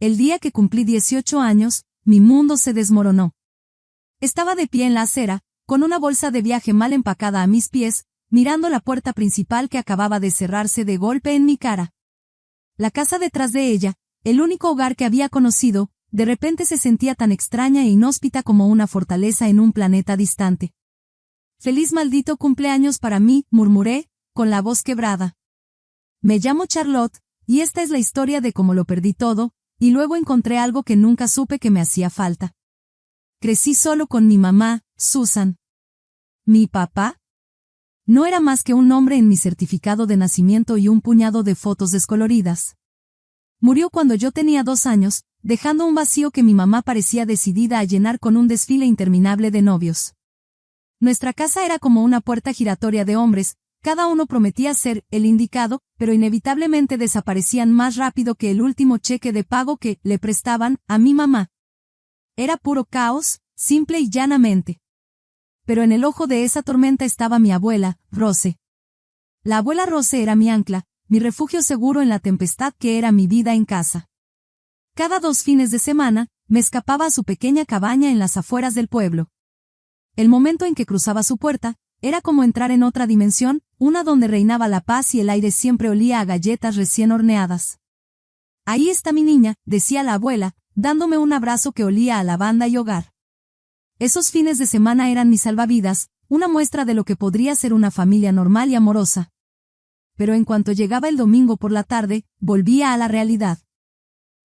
el día que cumplí 18 años, mi mundo se desmoronó. Estaba de pie en la acera, con una bolsa de viaje mal empacada a mis pies, mirando la puerta principal que acababa de cerrarse de golpe en mi cara. La casa detrás de ella, el único hogar que había conocido, de repente se sentía tan extraña e inhóspita como una fortaleza en un planeta distante. «Feliz maldito cumpleaños para mí», murmuré, con la voz quebrada. Me llamo Charlotte, y esta es la historia de cómo lo perdí todo, y luego encontré algo que nunca supe que me hacía falta. Crecí solo con mi mamá, Susan. ¿Mi papá? No era más que un nombre en mi certificado de nacimiento y un puñado de fotos descoloridas. Murió cuando yo tenía 2 años, dejando un vacío que mi mamá parecía decidida a llenar con un desfile interminable de novios. Nuestra casa era como una puerta giratoria de hombres, cada uno prometía ser el indicado, pero inevitablemente desaparecían más rápido que el último cheque de pago que le prestaban a mi mamá. Era puro caos, simple y llanamente. Pero en el ojo de esa tormenta estaba mi abuela, Rose. La abuela Rose era mi ancla, mi refugio seguro en la tempestad que era mi vida en casa. Cada 2 fines de semana, me escapaba a su pequeña cabaña en las afueras del pueblo. El momento en que cruzaba su puerta, era como entrar en otra dimensión, una donde reinaba la paz y el aire siempre olía a galletas recién horneadas. «Ahí está mi niña», decía la abuela, dándome un abrazo que olía a lavanda y hogar. Esos fines de semana eran mi salvavidas, una muestra de lo que podría ser una familia normal y amorosa. Pero en cuanto llegaba el domingo por la tarde, volvía a la realidad.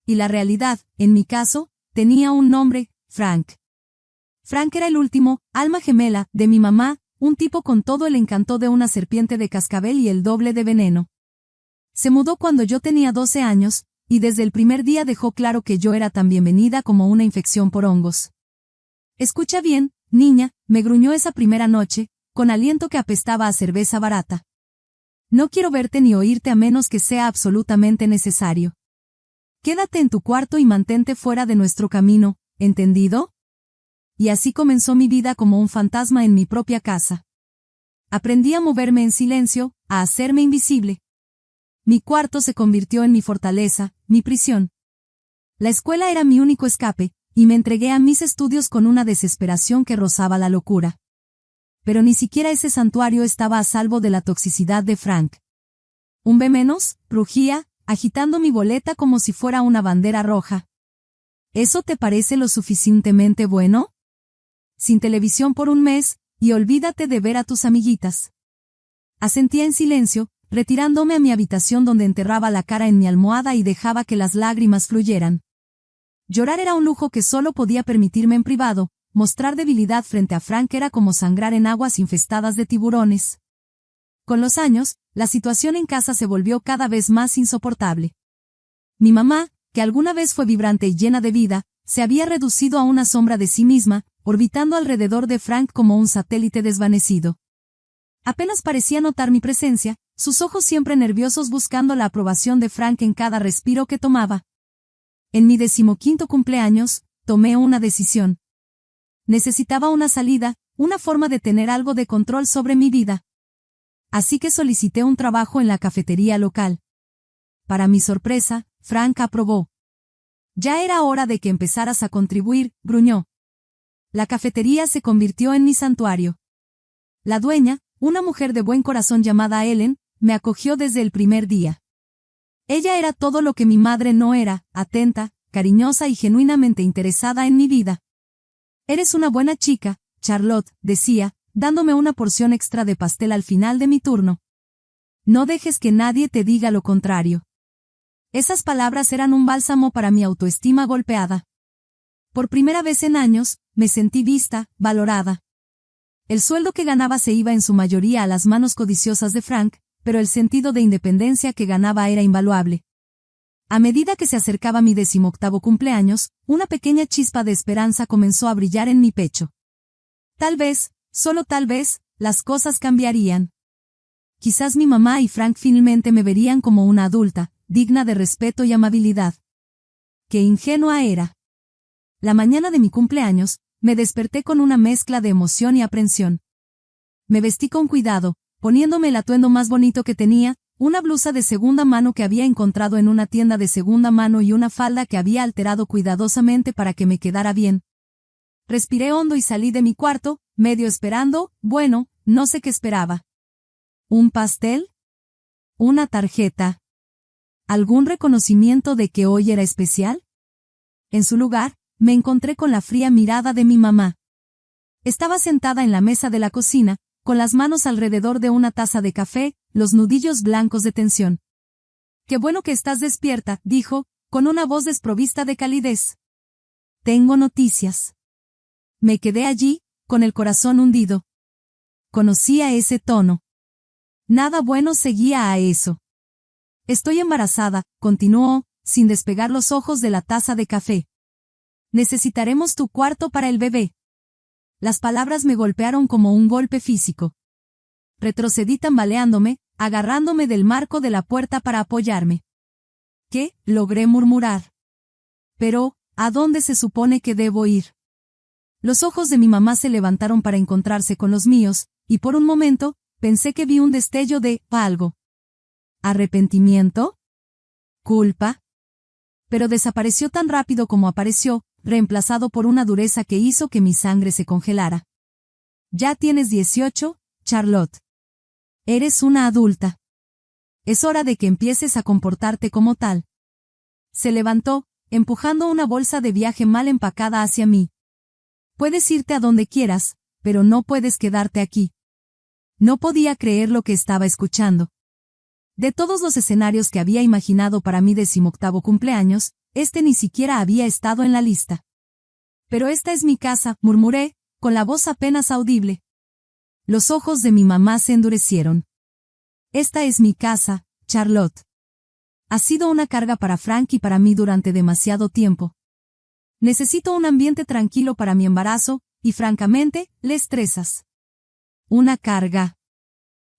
Y la realidad, en mi caso, tenía un nombre: Frank. Frank era el último, alma gemela, de mi mamá, un tipo con todo el encanto de una serpiente de cascabel y el doble de veneno. Se mudó cuando yo tenía 12 años, y desde el primer día dejó claro que yo era tan bienvenida como una infección por hongos. «Escucha bien, niña», me gruñó esa primera noche, con aliento que apestaba a cerveza barata. «No quiero verte ni oírte a menos que sea absolutamente necesario. Quédate en tu cuarto y mantente fuera de nuestro camino, ¿entendido?». Y así comenzó mi vida como un fantasma en mi propia casa. Aprendí a moverme en silencio, a hacerme invisible. Mi cuarto se convirtió en mi fortaleza, mi prisión. La escuela era mi único escape, y me entregué a mis estudios con una desesperación que rozaba la locura. Pero ni siquiera ese santuario estaba a salvo de la toxicidad de Frank. «¿Un B menos?», rugía, agitando mi boleta como si fuera una bandera roja. «¿Eso te parece lo suficientemente bueno? Sin televisión por 1 mes, y olvídate de ver a tus amiguitas». Asentía en silencio, retirándome a mi habitación donde enterraba la cara en mi almohada y dejaba que las lágrimas fluyeran. Llorar era un lujo que solo podía permitirme en privado, mostrar debilidad frente a Frank era como sangrar en aguas infestadas de tiburones. Con los años, la situación en casa se volvió cada vez más insoportable. Mi mamá, que alguna vez fue vibrante y llena de vida, se había reducido a una sombra de sí misma, orbitando alrededor de Frank como un satélite desvanecido. Apenas parecía notar mi presencia, sus ojos siempre nerviosos buscando la aprobación de Frank en cada respiro que tomaba. En mi 15º cumpleaños, tomé una decisión. Necesitaba una salida, una forma de tener algo de control sobre mi vida. Así que solicité un trabajo en la cafetería local. Para mi sorpresa, Frank aprobó. «Ya era hora de que empezaras a contribuir», gruñó. La cafetería se convirtió en mi santuario. La dueña, una mujer de buen corazón llamada Ellen, me acogió desde el primer día. Ella era todo lo que mi madre no era: atenta, cariñosa y genuinamente interesada en mi vida. «Eres una buena chica, Charlotte», decía, dándome una porción extra de pastel al final de mi turno. «No dejes que nadie te diga lo contrario». Esas palabras eran un bálsamo para mi autoestima golpeada. Por primera vez en años, me sentí vista, valorada. El sueldo que ganaba se iba en su mayoría a las manos codiciosas de Frank, pero el sentido de independencia que ganaba era invaluable. A medida que se acercaba mi 18º cumpleaños, una pequeña chispa de esperanza comenzó a brillar en mi pecho. Tal vez, solo tal vez, las cosas cambiarían. Quizás mi mamá y Frank finalmente me verían como una adulta, digna de respeto y amabilidad. ¡Qué ingenua era! La mañana de mi cumpleaños, me desperté con una mezcla de emoción y aprensión. Me vestí con cuidado, poniéndome el atuendo más bonito que tenía, una blusa de segunda mano que había encontrado en una tienda de segunda mano y una falda que había alterado cuidadosamente para que me quedara bien. Respiré hondo y salí de mi cuarto, medio esperando, bueno, no sé qué esperaba. ¿Un pastel? ¿Una tarjeta? ¿Algún reconocimiento de que hoy era especial? En su lugar, me encontré con la fría mirada de mi mamá. Estaba sentada en la mesa de la cocina, con las manos alrededor de una taza de café, los nudillos blancos de tensión. «Qué bueno que estás despierta», dijo, con una voz desprovista de calidez. «Tengo noticias». Me quedé allí, con el corazón hundido. Conocía ese tono. Nada bueno seguía a eso. «Estoy embarazada», continuó, sin despegar los ojos de la taza de café. «Necesitaremos tu cuarto para el bebé». Las palabras me golpearon como un golpe físico. Retrocedí tambaleándome, agarrándome del marco de la puerta para apoyarme. «¿Qué?», logré murmurar. «Pero, ¿a dónde se supone que debo ir?». Los ojos de mi mamá se levantaron para encontrarse con los míos, y por un momento, pensé que vi un destello de algo. ¿Arrepentimiento? ¿Culpa? Pero desapareció tan rápido como apareció, reemplazado por una dureza que hizo que mi sangre se congelara. «Ya tienes 18, Charlotte. Eres una adulta. Es hora de que empieces a comportarte como tal». Se levantó, empujando una bolsa de viaje mal empacada hacia mí. «Puedes irte a donde quieras, pero no puedes quedarte aquí». No podía creer lo que estaba escuchando. De todos los escenarios que había imaginado para mi 18º cumpleaños, este ni siquiera había estado en la lista. «Pero esta es mi casa», murmuré, con la voz apenas audible. Los ojos de mi mamá se endurecieron. «Esta es mi casa, Charlotte. Ha sido una carga para Frank y para mí durante demasiado tiempo. Necesito un ambiente tranquilo para mi embarazo, y francamente, le estresas». Una carga.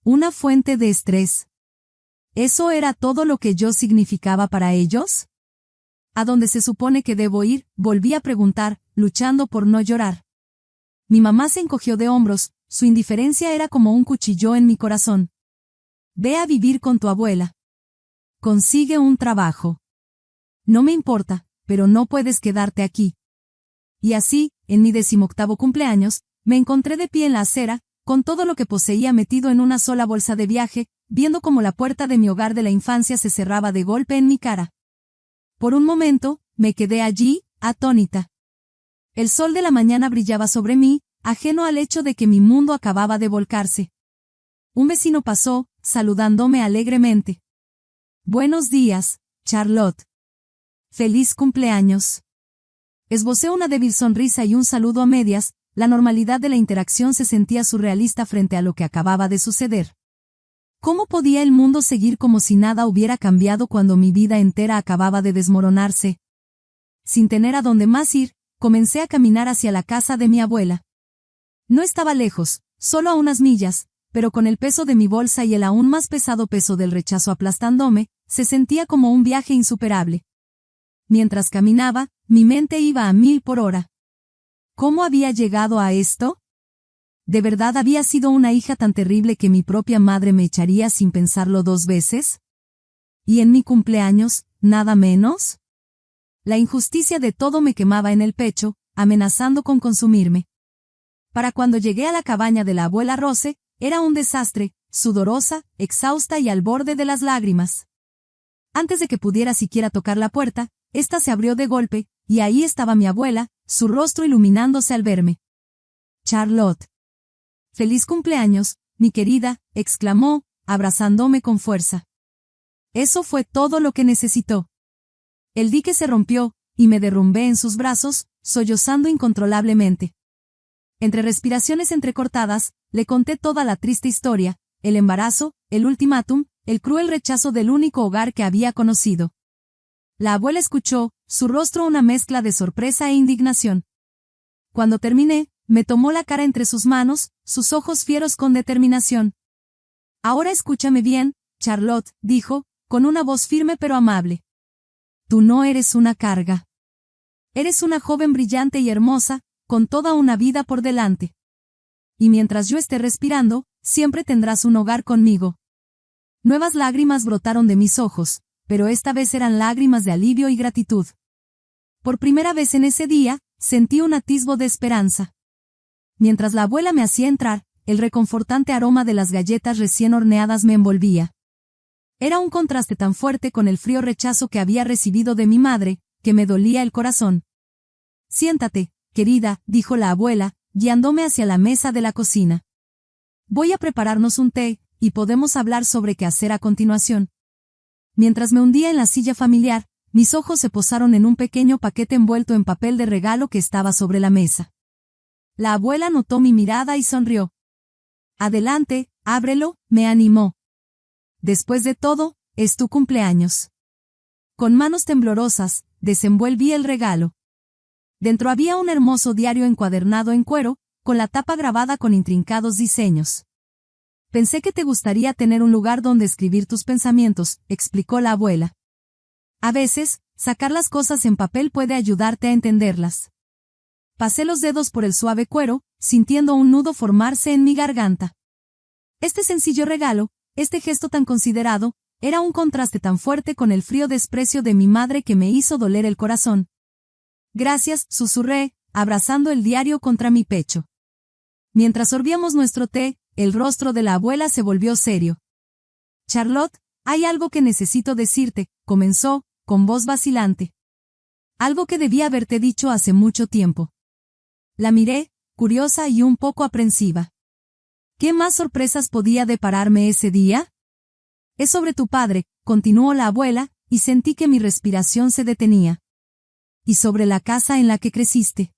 Una fuente de estrés. ¿Eso era todo lo que yo significaba para ellos? ¿A dónde se supone que debo ir?, volví a preguntar, luchando por no llorar. Mi mamá se encogió de hombros, su indiferencia era como un cuchillo en mi corazón. «Ve a vivir con tu abuela. Consigue un trabajo. No me importa, pero no puedes quedarte aquí». Y así, en mi 18º cumpleaños, me encontré de pie en la acera, con todo lo que poseía metido en una sola bolsa de viaje, viendo cómo la puerta de mi hogar de la infancia se cerraba de golpe en mi cara. Por un momento, me quedé allí, atónita. El sol de la mañana brillaba sobre mí, ajeno al hecho de que mi mundo acababa de volcarse. Un vecino pasó, saludándome alegremente. «Buenos días, Charlotte. Feliz cumpleaños». Esbocé una débil sonrisa y un saludo a medias. La normalidad de la interacción se sentía surrealista frente a lo que acababa de suceder. ¿Cómo podía el mundo seguir como si nada hubiera cambiado cuando mi vida entera acababa de desmoronarse? Sin tener a dónde más ir, comencé a caminar hacia la casa de mi abuela. No estaba lejos, solo a unas millas, pero con el peso de mi bolsa y el aún más pesado peso del rechazo aplastándome, se sentía como un viaje insuperable. Mientras caminaba, mi mente iba a 1000 por hora. ¿Cómo había llegado a esto? ¿De verdad había sido una hija tan terrible que mi propia madre me echaría sin pensarlo 2 veces? ¿Y en mi cumpleaños, nada menos? La injusticia de todo me quemaba en el pecho, amenazando con consumirme. Para cuando llegué a la cabaña de la abuela Rose, era un desastre, sudorosa, exhausta y al borde de las lágrimas. Antes de que pudiera siquiera tocar la puerta, ésta se abrió de golpe, y ahí estaba mi abuela, su rostro iluminándose al verme. «Charlotte. Feliz cumpleaños, mi querida», exclamó, abrazándome con fuerza. Eso fue todo lo que necesitó. El dique se rompió, y me derrumbé en sus brazos, sollozando incontrolablemente. Entre respiraciones entrecortadas, le conté toda la triste historia, el embarazo, el ultimátum, el cruel rechazo del único hogar que había conocido. La abuela escuchó, su rostro una mezcla de sorpresa e indignación. Cuando terminé, me tomó la cara entre sus manos, sus ojos fieros con determinación. «Ahora escúchame bien, Charlotte», dijo, con una voz firme pero amable. «Tú no eres una carga. Eres una joven brillante y hermosa, con toda una vida por delante. Y mientras yo esté respirando, siempre tendrás un hogar conmigo. Nuevas lágrimas brotaron de mis ojos, pero esta vez eran lágrimas de alivio y gratitud. Por primera vez en ese día, sentí un atisbo de esperanza. Mientras la abuela me hacía entrar, el reconfortante aroma de las galletas recién horneadas me envolvía. Era un contraste tan fuerte con el frío rechazo que había recibido de mi madre, que me dolía el corazón. «Siéntate, querida», dijo la abuela, guiándome hacia la mesa de la cocina. «Voy a prepararnos un té, y podemos hablar sobre qué hacer a continuación». Mientras me hundía en la silla familiar, mis ojos se posaron en un pequeño paquete envuelto en papel de regalo que estaba sobre la mesa. La abuela notó mi mirada y sonrió. «Adelante, ábrelo», me animó. «Después de todo, es tu cumpleaños». Con manos temblorosas, desenvolví el regalo. Dentro había un hermoso diario encuadernado en cuero, con la tapa grabada con intrincados diseños. «Pensé que te gustaría tener un lugar donde escribir tus pensamientos», explicó la abuela. «A veces, sacar las cosas en papel puede ayudarte a entenderlas». Pasé los dedos por el suave cuero, sintiendo un nudo formarse en mi garganta. Este sencillo regalo, este gesto tan considerado, era un contraste tan fuerte con el frío desprecio de mi madre que me hizo doler el corazón. «Gracias», susurré, abrazando el diario contra mi pecho. Mientras sorbíamos nuestro té, el rostro de la abuela se volvió serio. «Charlotte, hay algo que necesito decirte», comenzó, con voz vacilante. «Algo que debía haberte dicho hace mucho tiempo». La miré, curiosa y un poco aprensiva. ¿Qué más sorpresas podía depararme ese día? «Es sobre tu padre», continuó la abuela, y sentí que mi respiración se detenía. «Y sobre la casa en la que creciste».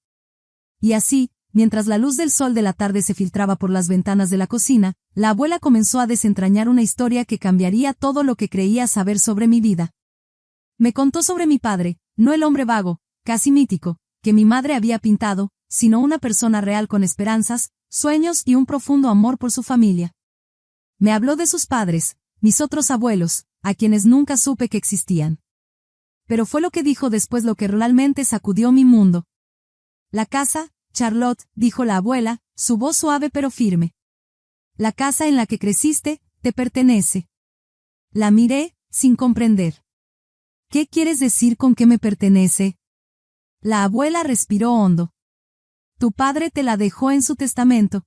Y así, mientras la luz del sol de la tarde se filtraba por las ventanas de la cocina, la abuela comenzó a desentrañar una historia que cambiaría todo lo que creía saber sobre mi vida. Me contó sobre mi padre, no el hombre vago, casi mítico, que mi madre había pintado, sino una persona real con esperanzas, sueños y un profundo amor por su familia. Me habló de sus padres, mis otros abuelos, a quienes nunca supe que existían. Pero fue lo que dijo después lo que realmente sacudió mi mundo. «La casa, Charlotte», dijo la abuela, su voz suave pero firme. «La casa en la que creciste, te pertenece». La miré, sin comprender. «¿Qué quieres decir con que me pertenece?» La abuela respiró hondo. «Tu padre te la dejó en su testamento.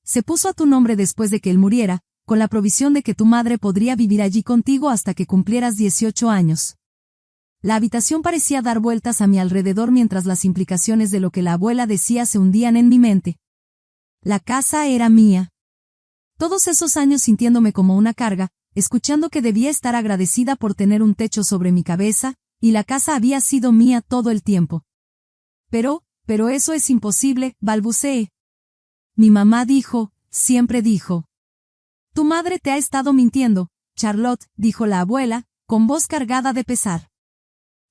Se puso a tu nombre después de que él muriera, con la provisión de que tu madre podría vivir allí contigo hasta que cumplieras 18 años». La habitación parecía dar vueltas a mi alrededor mientras las implicaciones de lo que la abuela decía se hundían en mi mente. La casa era mía. Todos esos años sintiéndome como una carga, escuchando que debía estar agradecida por tener un techo sobre mi cabeza, y la casa había sido mía todo el tiempo. Pero eso es imposible», balbuceé. Mi mamá dijo, siempre dijo. «Tu madre te ha estado mintiendo, Charlotte», dijo la abuela, con voz cargada de pesar.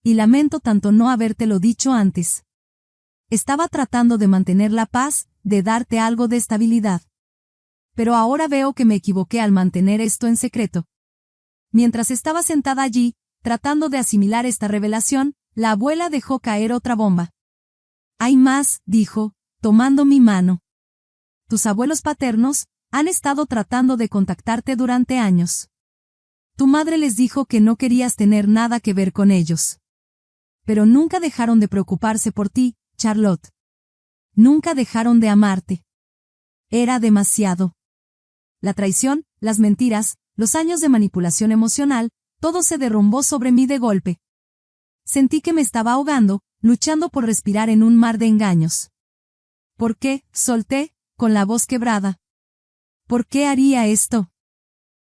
«Y lamento tanto no habértelo dicho antes. Estaba tratando de mantener la paz, de darte algo de estabilidad. Pero ahora veo que me equivoqué al mantener esto en secreto». Mientras estaba sentada allí, tratando de asimilar esta revelación, la abuela dejó caer otra bomba. «Hay más», dijo, tomando mi mano. «Tus abuelos paternos han estado tratando de contactarte durante años. Tu madre les dijo que no querías tener nada que ver con ellos. Pero nunca dejaron de preocuparse por ti, Charlotte. Nunca dejaron de amarte. Era demasiado. La traición, las mentiras, los años de manipulación emocional, todo se derrumbó sobre mí de golpe. Sentí que me estaba ahogando, luchando por respirar en un mar de engaños. «¿Por qué?», solté, con la voz quebrada. «¿Por qué haría esto?».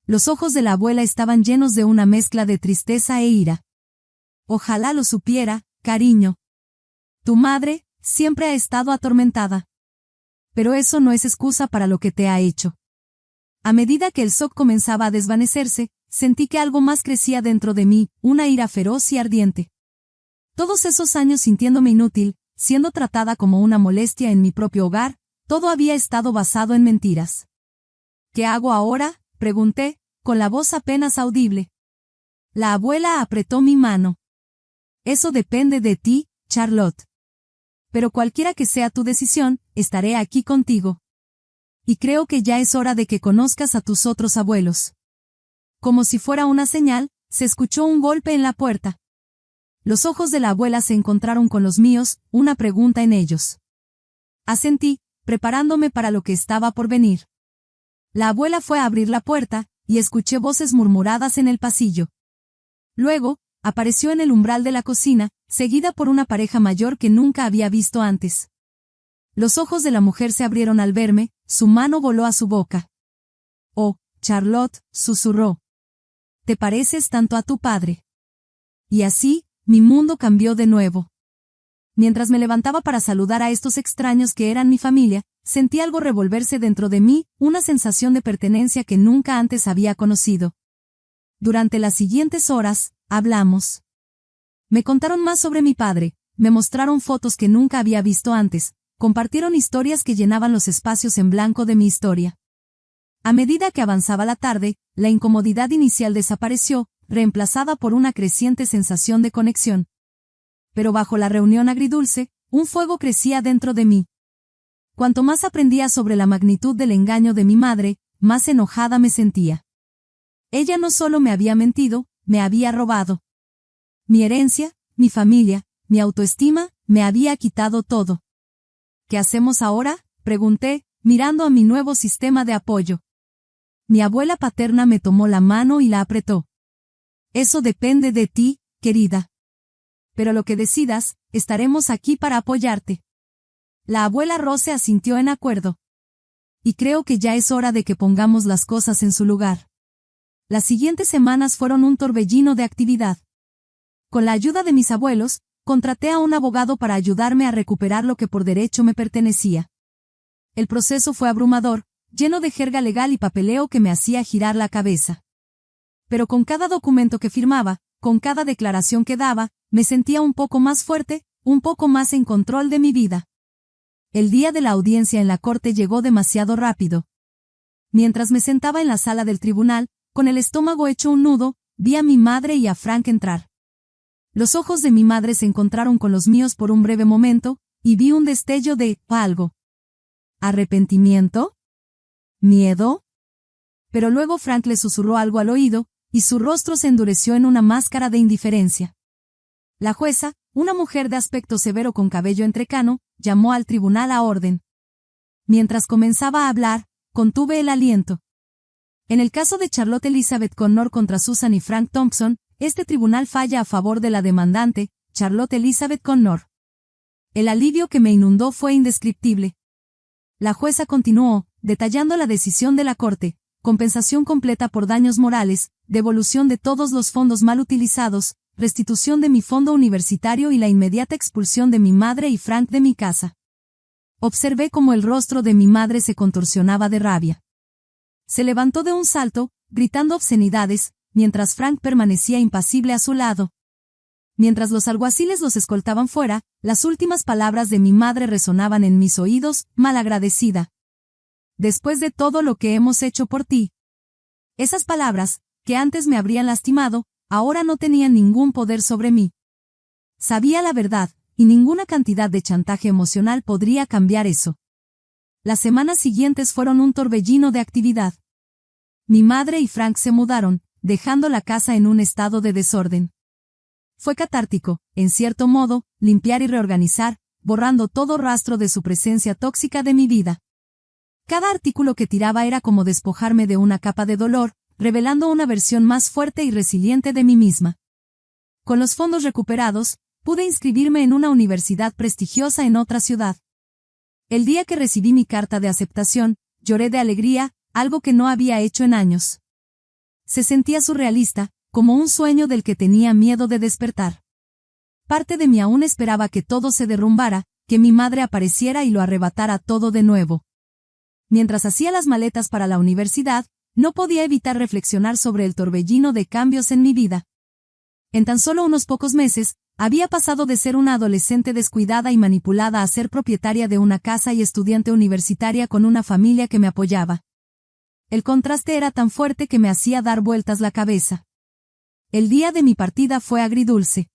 Los ojos de la abuela estaban llenos de una mezcla de tristeza e ira. «Ojalá lo supiera, cariño. Tu madre siempre ha estado atormentada. Pero eso no es excusa para lo que te ha hecho». A medida que el shock comenzaba a desvanecerse, sentí que algo más crecía dentro de mí, una ira feroz y ardiente. Todos esos años sintiéndome inútil, siendo tratada como una molestia en mi propio hogar, todo había estado basado en mentiras. «¿Qué hago ahora?», pregunté, con la voz apenas audible. La abuela apretó mi mano. «Eso depende de ti, Charlotte. Pero cualquiera que sea tu decisión, estaré aquí contigo. Y creo que ya es hora de que conozcas a tus otros abuelos». como si fuera una señal, se escuchó un golpe en la puerta. Los ojos de la abuela se encontraron con los míos, una pregunta en ellos. Asentí, preparándome para lo que estaba por venir. La abuela fue a abrir la puerta, y escuché voces murmuradas en el pasillo. Luego, apareció en el umbral de la cocina, seguida por una pareja mayor que nunca había visto antes. Los ojos de la mujer se abrieron al verme, su mano voló a su boca. «Oh, Charlotte», susurró. «Te pareces tanto a tu padre». Y así, mi mundo cambió de nuevo. Mientras me levantaba para saludar a estos extraños que eran mi familia, sentí algo revolverse dentro de mí, una sensación de pertenencia que nunca antes había conocido. Durante las siguientes horas, hablamos. Me contaron más sobre mi padre, me mostraron fotos que nunca había visto antes, compartieron historias que llenaban los espacios en blanco de mi historia. A medida que avanzaba la tarde, la incomodidad inicial desapareció, reemplazada por una creciente sensación de conexión. Pero bajo la reunión agridulce, un fuego crecía dentro de mí. Cuanto más aprendía sobre la magnitud del engaño de mi madre, más enojada me sentía. Ella no solo me había mentido, me había robado. Mi herencia, mi familia, mi autoestima, me había quitado todo. ¿Qué hacemos ahora?, pregunté, mirando a mi nuevo sistema de apoyo. Mi abuela paterna me tomó la mano y la apretó. Eso depende de ti, querida. Pero lo que decidas, estaremos aquí para apoyarte. La abuela Rose asintió en acuerdo. Y creo que ya es hora de que pongamos las cosas en su lugar. Las siguientes semanas fueron un torbellino de actividad. Con la ayuda de mis abuelos, contraté a un abogado para ayudarme a recuperar lo que por derecho me pertenecía. El proceso fue abrumador, lleno de jerga legal y papeleo que me hacía girar la cabeza. Pero con cada documento que firmaba, con cada declaración que daba, me sentía un poco más fuerte, un poco más en control de mi vida. El día de la audiencia en la corte llegó demasiado rápido. Mientras me sentaba en la sala del tribunal, con el estómago hecho un nudo, vi a mi madre y a Frank entrar. Los ojos de mi madre se encontraron con los míos por un breve momento, y vi un destello de algo. ¿Arrepentimiento? ¿Miedo? Pero luego Frank le susurró algo al oído, y su rostro se endureció en una máscara de indiferencia. La jueza, una mujer de aspecto severo con cabello entrecano, llamó al tribunal a orden. Mientras comenzaba a hablar, contuve el aliento. En el caso de Charlotte Elizabeth Connor contra Susan y Frank Thompson, este tribunal falla a favor de la demandante, Charlotte Elizabeth Connor. El alivio que me inundó fue indescriptible. La jueza continuó, detallando la decisión de la corte: compensación completa por daños morales, devolución de todos los fondos mal utilizados, restitución de mi fondo universitario y la inmediata expulsión de mi madre y Frank de mi casa. Observé cómo el rostro de mi madre se contorsionaba de rabia. Se levantó de un salto, gritando obscenidades, mientras Frank permanecía impasible a su lado. Mientras los alguaciles los escoltaban fuera, las últimas palabras de mi madre resonaban en mis oídos: malagradecida. Después de todo lo que hemos hecho por ti. Esas palabras, que antes me habrían lastimado, ahora no tenían ningún poder sobre mí. Sabía la verdad, y ninguna cantidad de chantaje emocional podría cambiar eso. Las semanas siguientes fueron un torbellino de actividad. Mi madre y Frank se mudaron, dejando la casa en un estado de desorden. Fue catártico, en cierto modo, limpiar y reorganizar, borrando todo rastro de su presencia tóxica de mi vida. Cada artículo que tiraba era como despojarme de una capa de dolor, revelando una versión más fuerte y resiliente de mí misma. Con los fondos recuperados, pude inscribirme en una universidad prestigiosa en otra ciudad. El día que recibí mi carta de aceptación, lloré de alegría, algo que no había hecho en años. Se sentía surrealista, como un sueño del que tenía miedo de despertar. Parte de mí aún esperaba que todo se derrumbara, que mi madre apareciera y lo arrebatara todo de nuevo. Mientras hacía las maletas para la universidad, no podía evitar reflexionar sobre el torbellino de cambios en mi vida. En tan solo unos pocos meses, había pasado de ser una adolescente descuidada y manipulada a ser propietaria de una casa y estudiante universitaria con una familia que me apoyaba. El contraste era tan fuerte que me hacía dar vueltas la cabeza. El día de mi partida fue agridulce.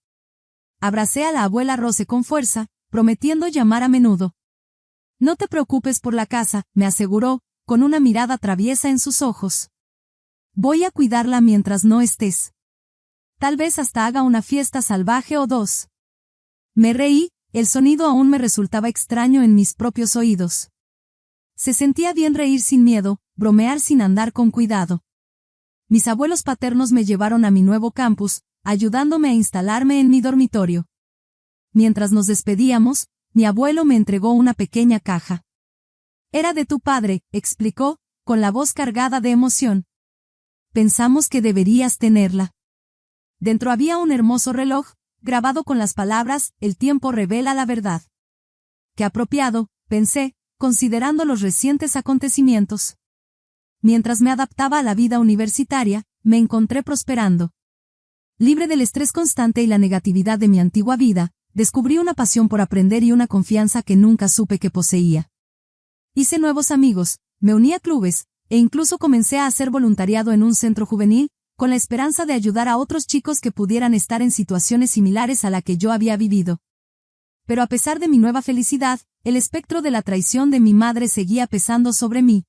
Abracé a la abuela Rose con fuerza, prometiendo llamar a menudo. No te preocupes por la casa, me aseguró, con una mirada traviesa en sus ojos. Voy a cuidarla mientras no estés. Tal vez hasta haga una fiesta salvaje o dos. Me reí, el sonido aún me resultaba extraño en mis propios oídos. Se sentía bien reír sin miedo, bromear sin andar con cuidado. Mis abuelos paternos me llevaron a mi nuevo campus, ayudándome a instalarme en mi dormitorio. Mientras nos despedíamos, mi abuelo me entregó una pequeña caja. Era de tu padre, explicó, con la voz cargada de emoción. Pensamos que deberías tenerla. Dentro había un hermoso reloj, grabado con las palabras, el tiempo revela la verdad. Qué apropiado, pensé, considerando los recientes acontecimientos. Mientras me adaptaba a la vida universitaria, me encontré prosperando. Libre del estrés constante y la negatividad de mi antigua vida, descubrí una pasión por aprender y una confianza que nunca supe que poseía. Hice nuevos amigos, me uní a clubes, e incluso comencé a hacer voluntariado en un centro juvenil, con la esperanza de ayudar a otros chicos que pudieran estar en situaciones similares a la que yo había vivido. Pero a pesar de mi nueva felicidad, el espectro de la traición de mi madre seguía pesando sobre mí.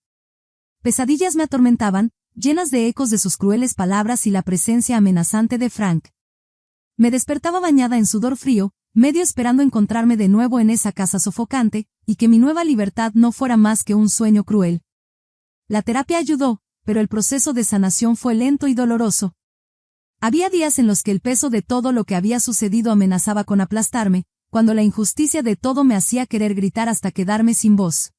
Pesadillas me atormentaban, llenas de ecos de sus crueles palabras y la presencia amenazante de Frank. Me despertaba bañada en sudor frío, medio esperando encontrarme de nuevo en esa casa sofocante, y que mi nueva libertad no fuera más que un sueño cruel. La terapia ayudó, pero el proceso de sanación fue lento y doloroso. Había días en los que el peso de todo lo que había sucedido amenazaba con aplastarme, cuando la injusticia de todo me hacía querer gritar hasta quedarme sin voz.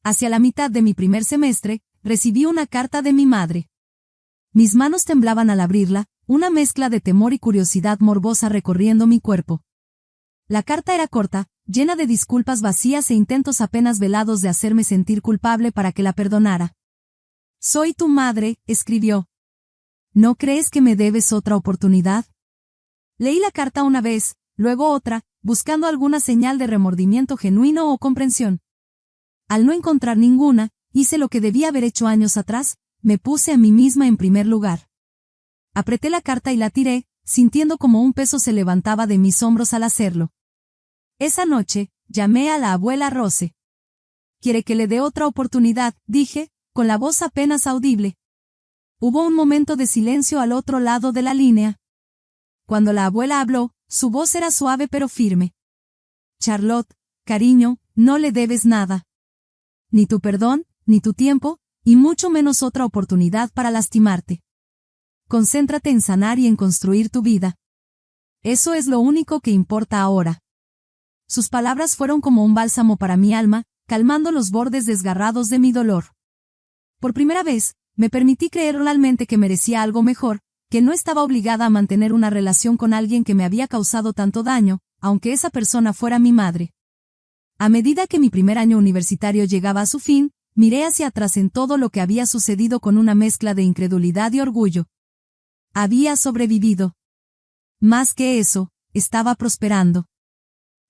Hacia la mitad de mi primer semestre, recibí una carta de mi madre. Mis manos temblaban al abrirla, una mezcla de temor y curiosidad morbosa recorriendo mi cuerpo. La carta era corta, llena de disculpas vacías e intentos apenas velados de hacerme sentir culpable para que la perdonara. Soy tu madre, escribió. ¿No crees que me debes otra oportunidad? Leí la carta una vez, luego otra, buscando alguna señal de remordimiento genuino o comprensión. Al no encontrar ninguna, hice lo que debía haber hecho años atrás, me puse a mí misma en primer lugar. Apreté la carta y la tiré, sintiendo como un peso se levantaba de mis hombros al hacerlo. Esa noche, llamé a la abuela Rose. ¿Quiere que le dé otra oportunidad?, dije, con la voz apenas audible. Hubo un momento de silencio al otro lado de la línea. Cuando la abuela habló, su voz era suave pero firme. Charlotte, cariño, no le debes nada. Ni tu perdón, ni tu tiempo, y mucho menos otra oportunidad para lastimarte. Concéntrate en sanar y en construir tu vida. Eso es lo único que importa ahora. Sus palabras fueron como un bálsamo para mi alma, calmando los bordes desgarrados de mi dolor. Por primera vez, me permití creer realmente que merecía algo mejor, que no estaba obligada a mantener una relación con alguien que me había causado tanto daño, aunque esa persona fuera mi madre. A medida que mi primer año universitario llegaba a su fin, miré hacia atrás en todo lo que había sucedido con una mezcla de incredulidad y orgullo. Había sobrevivido. Más que eso, estaba prosperando.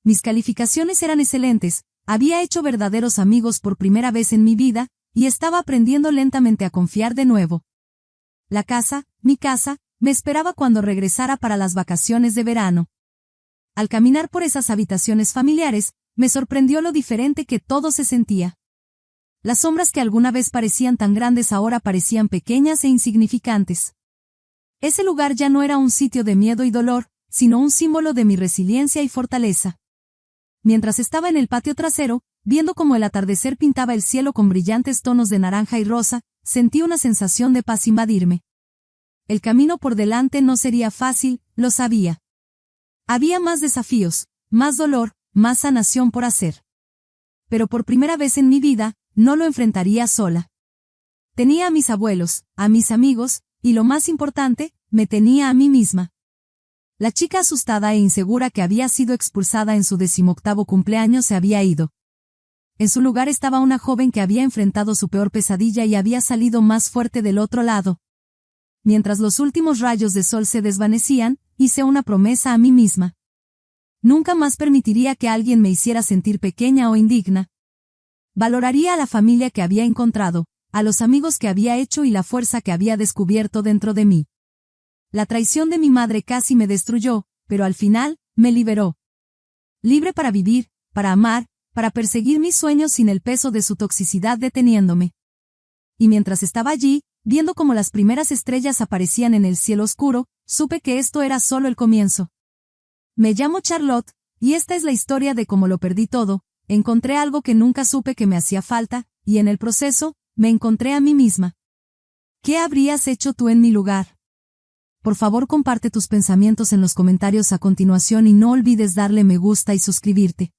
Mis calificaciones eran excelentes, había hecho verdaderos amigos por primera vez en mi vida, y estaba aprendiendo lentamente a confiar de nuevo. La casa, mi casa, me esperaba cuando regresara para las vacaciones de verano. Al caminar por esas habitaciones familiares, me sorprendió lo diferente que todo se sentía. Las sombras que alguna vez parecían tan grandes ahora parecían pequeñas e insignificantes. Ese lugar ya no era un sitio de miedo y dolor, sino un símbolo de mi resiliencia y fortaleza. Mientras estaba en el patio trasero, viendo cómo el atardecer pintaba el cielo con brillantes tonos de naranja y rosa, sentí una sensación de paz invadirme. El camino por delante no sería fácil, lo sabía. Había más desafíos, más dolor, más sanación por hacer. Pero por primera vez en mi vida, no lo enfrentaría sola. Tenía a mis abuelos, a mis amigos, y lo más importante, me tenía a mí misma. La chica asustada e insegura que había sido expulsada en su 18º cumpleaños se había ido. En su lugar estaba una joven que había enfrentado su peor pesadilla y había salido más fuerte del otro lado. Mientras los últimos rayos de sol se desvanecían, hice una promesa a mí misma. Nunca más permitiría que alguien me hiciera sentir pequeña o indigna. Valoraría a la familia que había encontrado, a los amigos que había hecho y la fuerza que había descubierto dentro de mí. La traición de mi madre casi me destruyó, pero al final, me liberó. Libre para vivir, para amar, para perseguir mis sueños sin el peso de su toxicidad deteniéndome. Y mientras estaba allí, Viendo cómo las primeras estrellas aparecían en el cielo oscuro, supe que esto era solo el comienzo. Me llamo Charlotte, y esta es la historia de cómo lo perdí todo. Encontré algo que nunca supe que me hacía falta, y en el proceso, me encontré a mí misma. ¿Qué habrías hecho tú en mi lugar? Por favor, comparte tus pensamientos en los comentarios a continuación y no olvides darle me gusta y suscribirte.